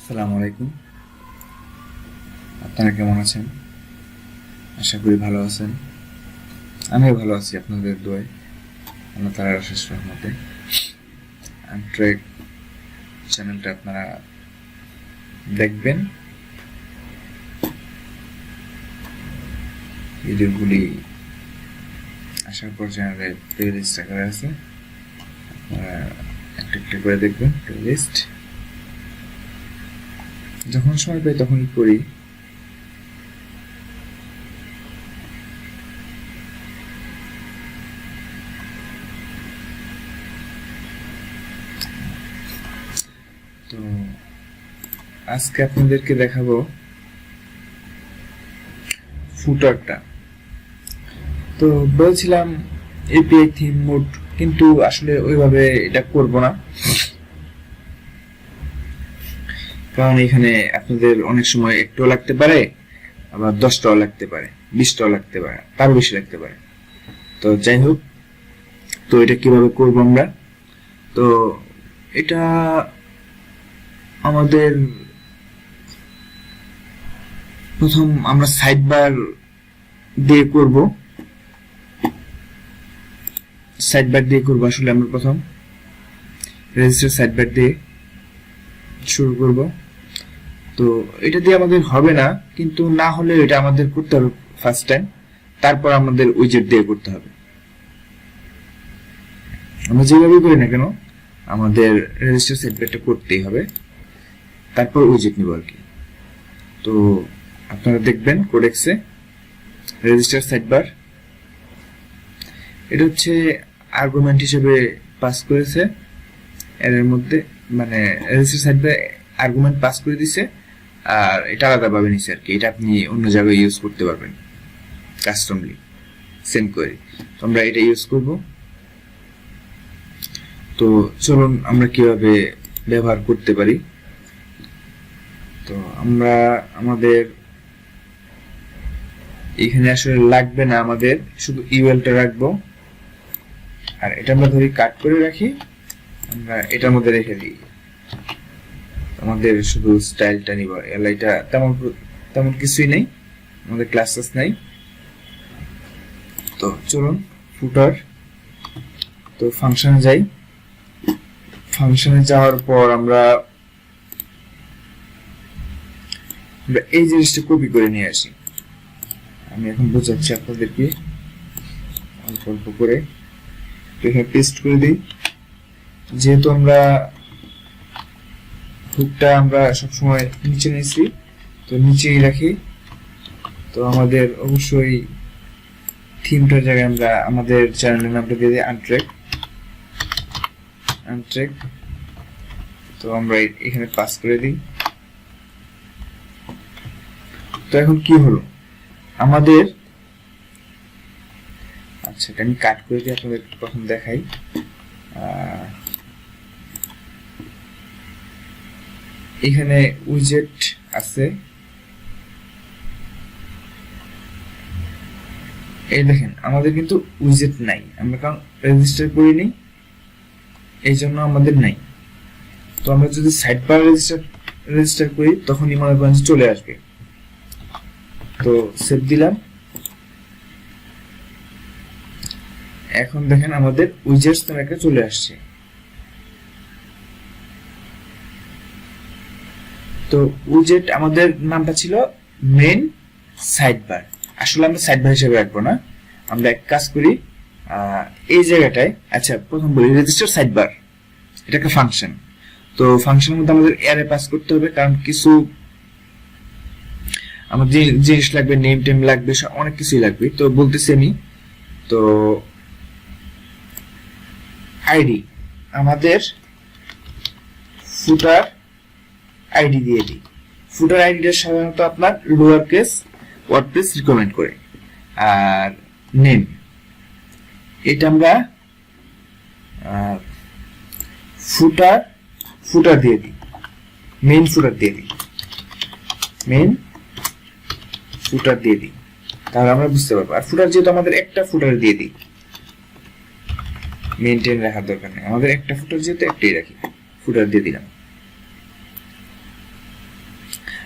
আসসালামু আলাইকুম। আপনারা কেমন আছেন? আশা করি ভালো আছেন। আমিও ভালো আছি আপনাদের দোয়ায়, আল্লাহ তাআলার অশেষ রহমতে। ট্রেক চ্যানেলটা আপনারা দেখবেন, ভিডিওগুলি আসার পর চ্যানেলে প্লেলিস্ট আকারে আছে, আপনারা একটা একটা করে দেখবেন। প্লেলিস্ট যখন সময় পাই তখনই করি। তো আজকে আপনাদেরকে দেখাবো ফুটারটা। তো বলছিলাম এপিআই থিম মোড, কিন্তু আসলে ওইভাবে এটা করব না, কারণ এখানে আপনাদের অনেক সময় একটাও লাগতে পারে, আবার 10টাও লাগতে পারে, 20টাও লাগতে পারে, তারও বেশি লাগতে পারে। তো যাই হোক, তো এটা কিভাবে করব আমরা? তো এটা আমাদের প্রথম আমরা সাইডবার দিয়ে করব। সাইডবার দিয়ে করব, আসলে আমরা প্রথম রেজিস্টার সাইডবার দিয়ে শুরু করব। তো এটা দিয়ে আমাদের হবে না, কিন্তু না হলে এটা আমাদের করতে হবে ফার্স্ট টাইম, তারপর আমাদের উইজেট দিয়ে করতে হবে। আমরা যেভাবে করি না কেন, আমাদের রেজিস্টার সাইডবারটা করতেই হবে, তারপর উইজেট নিব আর কি। তো আপনারা দেখবেন কোডেক্সে রেজিস্টার সাইডবার, এটা হচ্ছে আর্গুমেন্ট হিসেবে পাস করেছে এর মধ্যে, মানে রেজিস্টার সাইডবার আর্গুমেন্ট পাস করে দিছে, আর এটা আলাদাভাবে নিছে আর কি। এটা আপনি অন্য জায়গায় ইউজ করতে পারবেন কাস্টমলি সেম করে। তো আমরা এটা ইউজ করব। তো চলুন আমরা কিভাবে ব্যবহার করতে পারি। তো আমরা আমাদের এখানে আসলে লাগবে না, আমাদের শুধু ইউএলটা রাখবো, আর এটা আমরা ধরি কাট করে রাখি, আমরা এটার মধ্যে রেখে দিই। আমাদের শুধু স্টাইলটা নিব, এলাইটা তেমন কিছুই নেই, আমাদের ক্লাসেস নাই। তো চলুন ফুটার, তো ফাংশনে যাই। ফাংশনে যাওয়ার পর আমরা এই জিনিসটা কপি করে নিয়ে আসি। আমি এখন বোঝাচ্ছি আপনাদেরকে অল্প অল্প করে। এখানে পেস্ট করে দিই, যেহেতু আমরা হুকটা আমরা সবসময় নিচে নিয়েছি, তো নিচেই রাখি। তো আমাদের অবশ্যই থিমটার জায়গায় আমরা আমাদের চ্যানেলের নামটা দিয়ে দিই আনট্রেক। তো আমরা এখানে পাস করে দিই। তো এখন কি হলো আমাদের, আচ্ছা এটা আমি কাট করে দিই, আপনাদের প্রথম দেখাই। এখানে উইজেট আছে, এই দেখেন আমাদের কিন্তু উইজেট নাই, আমরা কারণ রেজিস্টার করিনি, এই জন্য আমাদের নাই। তো আমরা যদি সাইডবার রেজিস্টার করি তখনই মনে করেন চলে আসবে। তো সেভ দিলাম। এখন দেখেন আমাদের উইজেটস নামে একটা চলে আসছে। তো উইজেট আমাদের নামটা ছিল মেইন সাইডবার, আসলে আমরা সাইডবার হিসেবে রাখবো না, আমরা এক কাজ করি এই জায়গাটায়। আচ্ছা প্রথম বলি রেজিস্টার সাইডবার, এটা একটা ফাংশন। তো ফাংশনের মধ্যে আমাদের অ্যারে পাস করতে হবে, কারণ কিছু আমাদের জিনিস লাগবে, নেম টেম লাগবে, অনেক কিছুই লাগবে। তো বলতেছি আমি, তো আইডি আমাদের ফুটার আইডি দিয়ে দিই। ফুটার আইডিটা সাধারণত আপনার লোয়ার কেস ওয়ার্ডপ্রেস রিকমেন্ড করে। আর নেম এটা আমরা ফুটার দিয়ে দিই, মেইন ফুটার দিয়ে দিই, তাহলে আমরা বুঝতে পারবো। আর ফুটার যেহেতু আমাদের একটা ফুটার দিয়ে দিই, মেইনটেইন রাখার দরকার নেই, আমাদের একটা ফুটার যেহেতু একটাই রাখি, ফুটার দিয়ে দিলাম।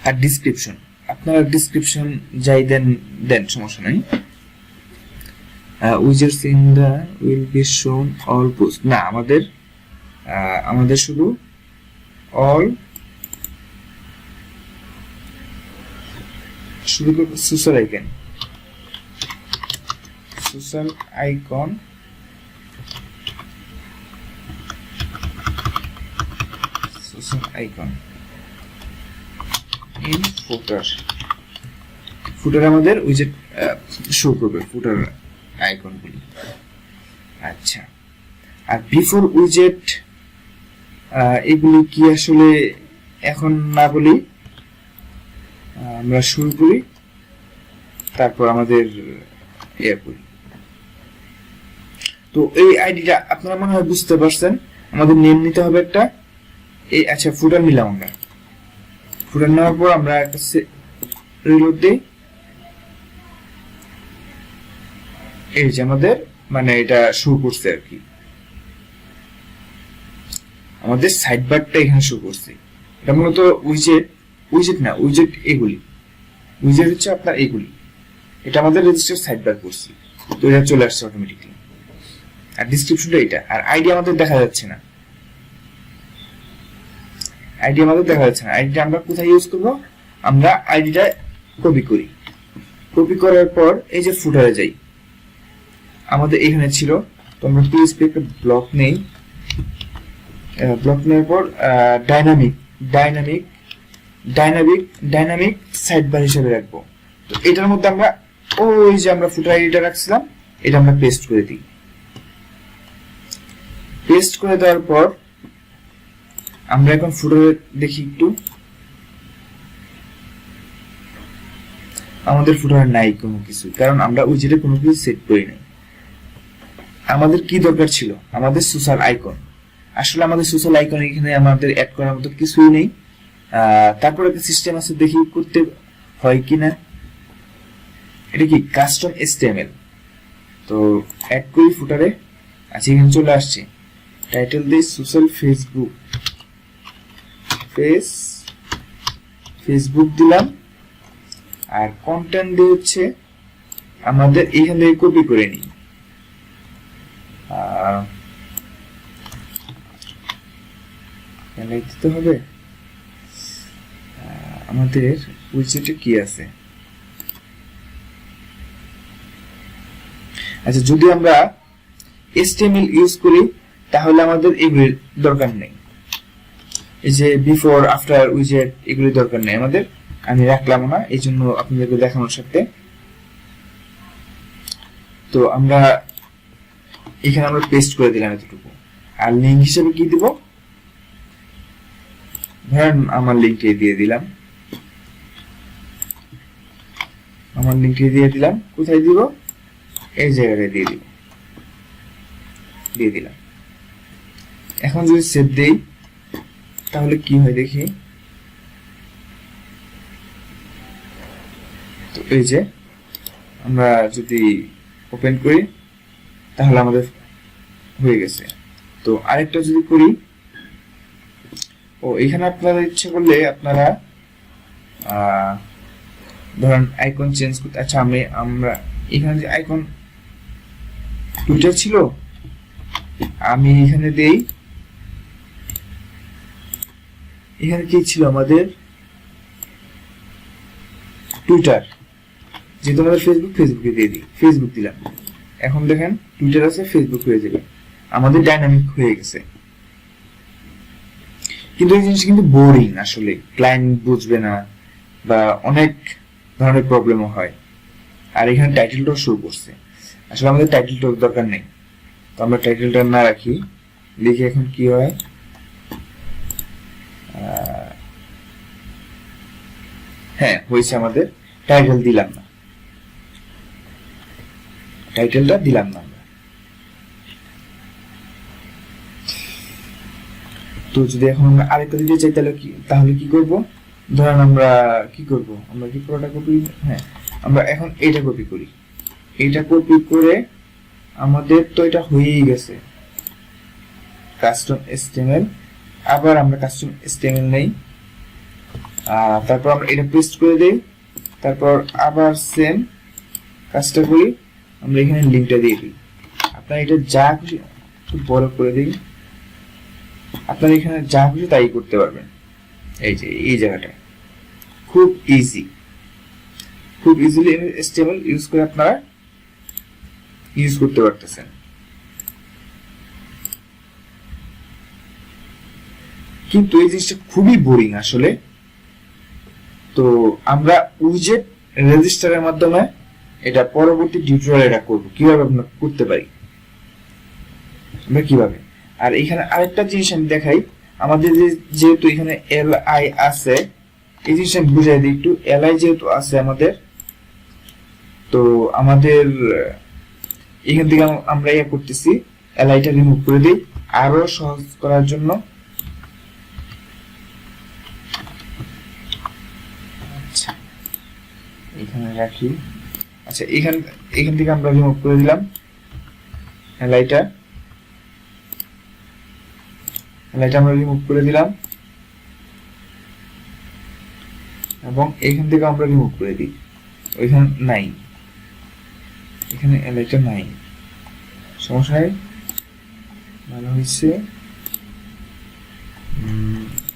আর ডেসক্রিপশন, আপনারা ডেসক্রিপশন যাই দেন দেন, সমস্যা নাই। Widgets in the will be shown all post, না আমাদের শুধু অল, শুধু social icon, social icon in footer, footer আমাদের উইজেট শো করবে, ফুটার আইকনগুলি। আচ্ছা, আর বিফোর উইজেট এগুলি কি আসলে এখন না বলি, আমরা শুরু করি, তারপর আমাদের ইয়ে করি। তো এই আইডিটা আপনারা মনে হয় বুঝতে পারছেন। আমাদের নেম নিতে হবে একটা, এই আচ্ছা ফুটার নিলাম আমরা, ফুটার নেওয়ার পর আমরা একটা রিলোড দিই, এই যে আমাদের মানে এটা শো করছে আর কি, আমাদের সাইড বারটা এখানে শো করছে। এটা মূলত উইজেট না, উইজেট এগুলি, উইজেট হচ্ছে আপনার এগুলি, এটা আমাদের রেজিস্টার সাইড বার করছি, তো এটা চলে আসছে অটোমেটিকলি। আর ডেসক্রিপশনটা এটা, আর আইডি আমাদের দেখা যাচ্ছে না, আইডিটা আমরা কোথায় ইউজ করব, আমরা আইডিটা কপি করি, কপি করার পর এই যে ফুটারে যাই, আমাদের এখানে ছিল, তো আমরা পিএইচপি একটা ব্লক নেই, ব্লক নেওয়ার পর ডাইনামিক সাইড বার হিসেবে রাখবো। তো এটার মধ্যে আমরা ওই যে আমরা ফুটার আইডিটা রাখছিলাম, এটা আমরা পেস্ট করে দিই। পেস্ট করে দেওয়ার পর আমরা এখন ফুটারে দেখি একটু, আমাদের ফুটারে নাই কোনো কিছু, কারণ আমরা উইজেটে কোনো কিছু সেট করি নাই। আমাদের কি দরকার ছিল, আমাদের সোশ্যাল আইকন। আসলে আমাদের সোশ্যাল আইকন এখানে আমাদের অ্যাড করার মতো কিছুই নেই। তারপর একটা সিস্টেম আছে, দেখি করতে হয় কিনা। এটা কি কাস্টম HTML, তো অ্যাড করি ফুটারে। আচ্ছা, এখানে চলে আসছে, টাইটেল দিই সোশ্যাল ফেসবুক দিলাম, আর কন্টেন্ট দিয়ে হচ্ছে আমাদের এখান থেকে কপি করে নিই, দিতে হবে আমাদের উইজেটে কি আছে। আচ্ছা, যদি আমরা HTML ইউজ করি তাহলে আমাদের এগুলির দরকার নেই, এই যে বিফোর আফটার উইজেট এগুলি দরকার নেই আমাদের, আমি রাখলাম না এই জন্য আপনাদেরকে দেখানোর সাথে। তো আমরা এখানে আমরা পেস্ট করে দিলাম এতটুকু, আর লিঙ্ক হিসেবে কি দিব, ধরেন আমার লিঙ্কটি দিয়ে দিলাম, কোথায় দিব, এই জায়গায় দিয়ে দিলাম। এখন যদি সেভ দেই তাহলে কি হয় দেখি, তো এই যে আমরা যদি ওপেন করি তাহলে আমাদের হয়ে গেছে। তো আরেকটা যদি করি, এখানে আপনারা ইচ্ছে করলে আপনারা ধরেন আইকন চেঞ্জ করতে, আচ্ছা আমরা এখানে যে আইকন টুইটার ছিল, আমি এখানে দেই, এখানে কি ছিল আমাদের টুইটার, যেহেতু আমাদের ফেসবুকে দিয়ে দিই, ফেসবুক দিলাম। এখন দেখেন টুইটার আছে, ফেসবুক হয়ে যাবে, আমাদের ডাইনামিক হয়ে গেছে। কিন্তু এই জিনিসটা কিন্তু বোরিং, আসলে ক্লায়েন্ট বুঝবে না বা অনেক ধরনের প্রবলেমও হয়। আর এখানে টাইটেলটাও শো করছে, আসলে আমাদের টাইটেলটার দরকার নেই, তো আমরা টাইটেলটা না রাখি, লিখে এখন কি হয়, হ্যাঁ হয়েছে, আমাদের টাইটেল দিলাম না, টাইটেলটা দিলাম না আমরা। তো যদি এখন আমরা আরেকটা দিতে চাই তাহলে কি করব, ধরেন আমরা কি করব, আমরা কি পুরোটা কপি, হ্যাঁ আমরা এখন এটা কপি করি, এটা কপি করে আমাদের তো এটা হয়েই গেছে কাস্টম HTML। আবার আমরা কাস্টম HTML নেই, তারপর আমরা এটা পেস্ট করে দেই, তারপর আবার সেম কাজটা করি, আমরা এখানে লিংকটা দিয়ে দিই। আপনারা এটা যা খুশি একটু বড় করে দিই, আপনারা এখানে যা খুশি তাই করতে পারবেন। এই যে এই জায়গাটা খুব ইজি, খুব ইজিলি HTML ইউজ করে আপনারা ইউজ করতে পারতেছেন। কিন্তু এই জিনিসটা খুবই বোরিং আসলে। তো আমরা উইজেট রেজিস্টারের মাধ্যমে এটা পরবর্তী টিউটোরিয়ালে এটা করব, কিভাবে আমরা করতে পারি, আমরা কিভাবে। আর এখানে আরেকটা জিনিস আমি দেখাই, আমাদের যেহেতু এখানে li আছে, এই জিনিসটা আমি বুঝাই দিই একটু। li যেহেতু আছে আমাদের, তো আমাদের এখান থেকে আমরা ইয়ে করতেছি, li টা রিমুভ করে দিই আরো সহজ করার জন্য। আচ্ছা এখানে রাখি। আচ্ছা এখান থেকে আমরা রিমুভ করে দিলাম li টা আমরা রিমুভ করে দিলাম, এবং এখান থেকে আমরা রিমুভ করে দিই, ওইখানে নাই, এখানে li টা নাই, সমস্যা নাই, ভালো হয়েছে।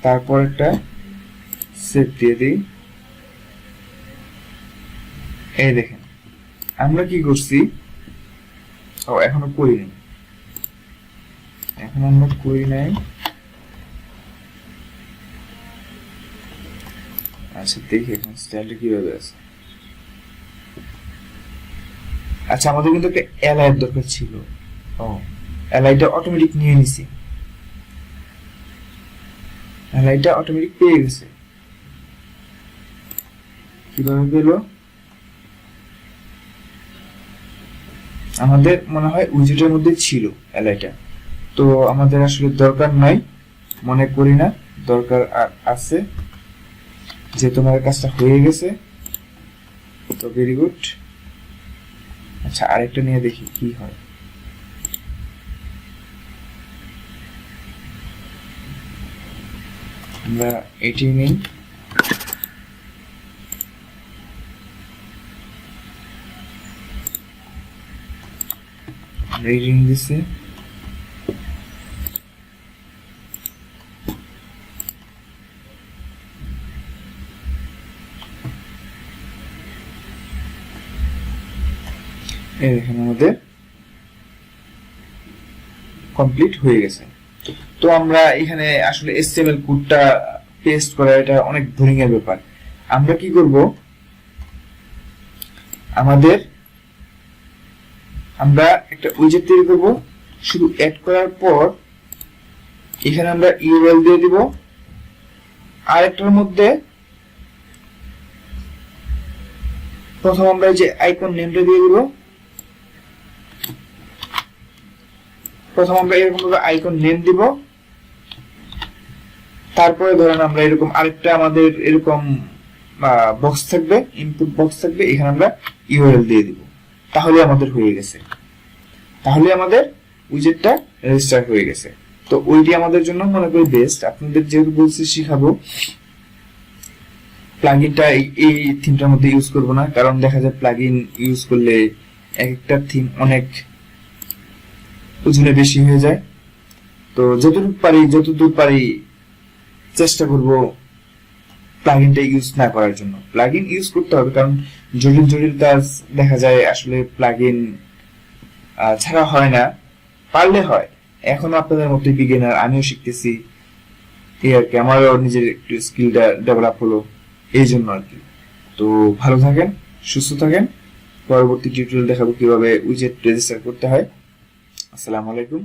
তারপর একটা সেভ দিয়ে দিই। এই দেখেন আমরা কি করছি, এখনো করিনি, এখন আমরা করি নাই। আচ্ছা দেখি এখন স্টাইলটা কিভাবে আছে। আচ্ছা আমাদের কিন্তু একটা li এর দরকার ছিল, li টা অটোমেটিক নিয়ে নিছি, li টা অটোমেটিক পেয়ে গেছে। কিভাবে পেল, আমাদের মনে হয় উইজেটের মধ্যে ছিল li টা, তো আমাদের আসলে দরকার নাই, মনে করি না দরকার আছে, যে তোমার কাজটা হয়ে গেছে, তো ভেরি গুড। আচ্ছা আরেকটা নিয়ে দেখি কি হয়। আমরা এটি নিই, রিডিং দিছি, এখানে আমাদের কমপ্লিট হয়ে গেছে। তো আমরা এখানে আসলে HTML কোডটা পেস্ট করা এটা অনেক বোরিং এর ব্যাপার। আমরা কি করব, আমরা একটা উইজেট তৈরি করব, শুধু অ্যাড করার পর এখানে আমরা ইউআরএল দিয়ে দিব, আর একটার মধ্যে প্রথম আমরা যে আইকন নেমটা দিয়ে দিব, প্রথম আমরা এরকম ভাবে আইকন নেম দিব, তারপরে ধরেন আমরা এরকম আরেকটা আমাদের এরকম বক্স থাকবে, ইনপুট বক্স থাকবে, এখানে আমরা ইউআরএল দিয়ে দিব, তাহলে আমাদের হয়ে গেছে, তাহলে আমাদের উইজেটটা রেজিস্টার হয়ে গেছে। তো ওইটি আমাদের জন্য মনে করি বেস্ট। আপনাদের যেহেতু বলছি শিখাবো, প্লাগইনটা এই থিমটার মধ্যে ইউজ করব না, কারণ দেখা যায় প্লাগইন ইউজ করলে এক একটা থিম অনেক ওজনে বেশি হয়ে যায়। তো যতদূর পারি চেষ্টা করব প্লাগইনটা ইউজ না করার জন্য। প্লাগইন ইউজ করতে হবে, কারণ জটিল কাজ দেখা যায় আসলে প্লাগইন ছাড়া হয় না, পারলে হয়। এখনো আপনাদের মধ্যে বিগিনার, আমিও শিখতেছি, এই আর কি, আমারও নিজের একটু স্কিলটা ডেভেলপ হলো, এই জন্য আর কি। তো ভালো থাকেন, সুস্থ থাকেন, পরবর্তী টিউটোরিয়াল দেখাবো কিভাবে উইজেট রেজিস্টার করতে হয়। আসসালামু আলাইকুম।